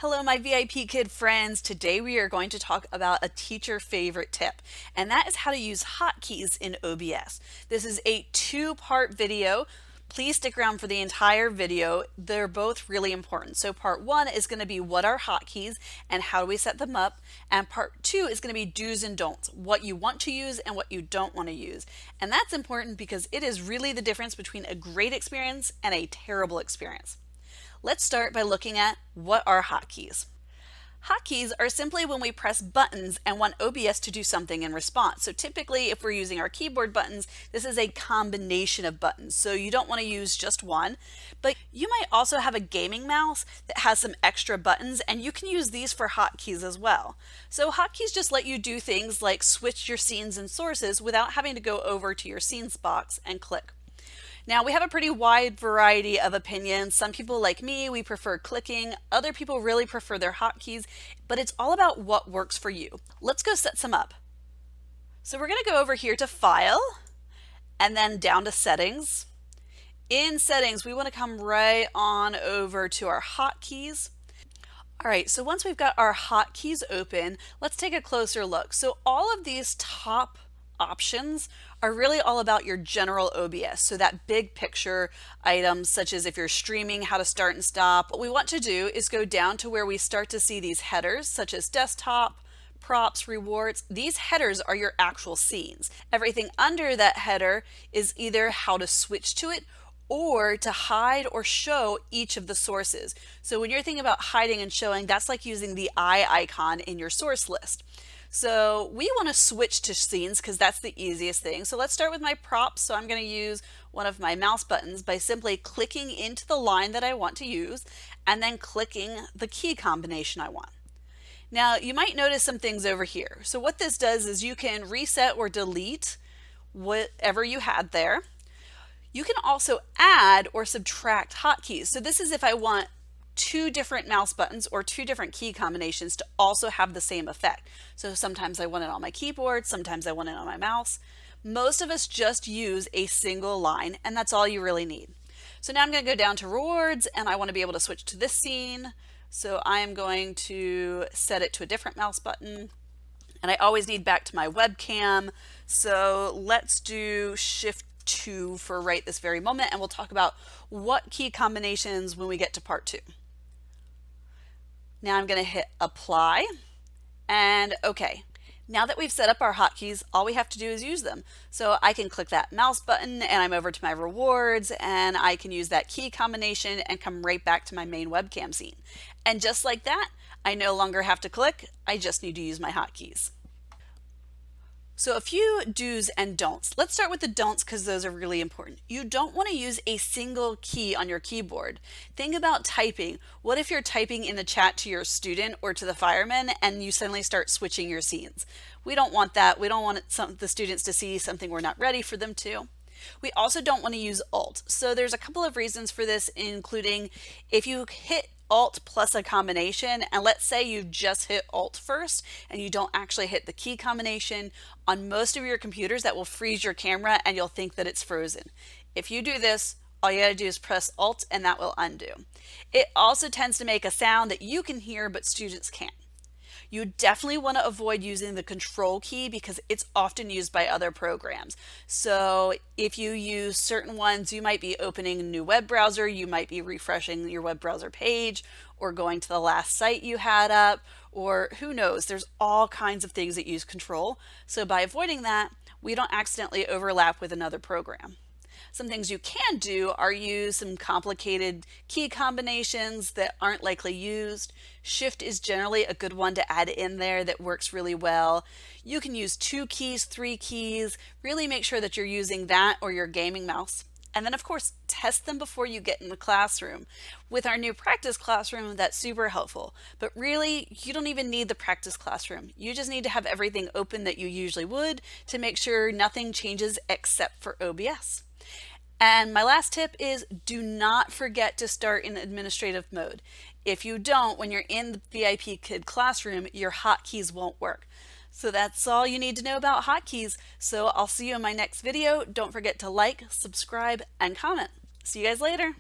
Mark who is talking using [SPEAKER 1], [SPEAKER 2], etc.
[SPEAKER 1] Hello, my VIP Kid friends. Today we are going to talk about a teacher favorite tip, and that is how to use hotkeys in OBS. This is a two-part video. Please stick around for the entire video. They're both really important. So part one is going to be what are hotkeys and how do we set them up, and part two is going to be do's and don'ts, what you want to use and what you don't want to use. And that's important because it is really the difference between a great experience and a terrible experience. Let's start by looking at what are hotkeys. Hotkeys are simply when we press buttons and want OBS to do something in response. So typically if we're using our keyboard buttons, this is a combination of buttons. So you don't want to use just one, but you might also have a gaming mouse that has some extra buttons and you can use these for hotkeys as well. So hotkeys just let you do things like switch your scenes and sources without having to go over to your scenes box and click. Now we have a pretty wide variety of opinions. Some people like me, we prefer clicking. Other people really prefer their hotkeys, but it's all about what works for you. Let's go set some up. So we're going to go over here to File and then down to Settings. In Settings, we want to come right on over to our hotkeys. All right, so once we've got our hotkeys open, let's take a closer look. So all of these top options are really all about your general OBS. So that big picture items such as if you're streaming, how to start and stop. What we want to do is go down to where we start to see these headers such as desktop, props, rewards. These headers are your actual scenes. Everything under that header is either how to switch to it or to hide or show each of the sources. So when you're thinking about hiding and showing, that's like using the eye icon in your source list. So we want to switch to scenes because that's the easiest thing. So let's start with my props. So I'm going to use one of my mouse buttons by simply clicking into the line that I want to use and then clicking the key combination I want. Now you might notice some things over here. So what this does is you can reset or delete whatever you had there. You can also add or subtract hotkeys. So this is if I want two different mouse buttons or two different key combinations to also have the same effect. So sometimes I want it on my keyboard, sometimes I want it on my mouse. Most of us just use a single line and that's all you really need. So now I'm going to go down to rewards and I want to be able to switch to this scene. So I am going to set it to a different mouse button. And I always need back to my webcam. So let's do Shift 2 for right this very moment and we'll talk about what key combinations when we get to part 2. Now I'm going to hit apply and OK. Now that we've set up our hotkeys, all we have to do is use them. So I can click that mouse button and I'm over to my rewards and I can use that key combination and come right back to my main webcam scene. And just like that, I no longer have to click, I just need to use my hotkeys. So a few do's and don'ts. Let's start with the don'ts because those are really important. You don't want to use a single key on your keyboard. Think about typing. What if you're typing in the chat to your student or to the fireman and you suddenly start switching your scenes? We don't want that. We don't want the students to see something we're not ready for them to. We also don't want to use Alt. So there's a couple of reasons for this, including if you hit Alt plus a combination, and let's say you just hit Alt first and you don't actually hit the key combination, on most of your computers that will freeze your camera and you'll think that it's frozen. If you do this, all you gotta do is press Alt and that will undo. It also tends to make a sound that you can hear but students can't. You definitely want to avoid using the control key because it's often used by other programs. So if you use certain ones, you might be opening a new web browser, you might be refreshing your web browser page or going to the last site you had up, or who knows, there's all kinds of things that use control. So by avoiding that, we don't accidentally overlap with another program. Some things you can do are use some complicated key combinations that aren't likely used. Shift is generally a good one to add in there that works really well. You can use 2 keys, 3 keys, really make sure that you're using that or your gaming mouse. And then of course, test them before you get in the classroom. With our new practice classroom, that's super helpful. But really, you don't even need the practice classroom. You just need to have everything open that you usually would to make sure nothing changes except for OBS. And my last tip is do not forget to start in administrative mode. If you don't, when you're in the VIP Kid classroom, your hotkeys won't work. So that's all you need to know about hotkeys. So I'll see you in my next video. Don't forget to like, subscribe, and comment. See you guys later.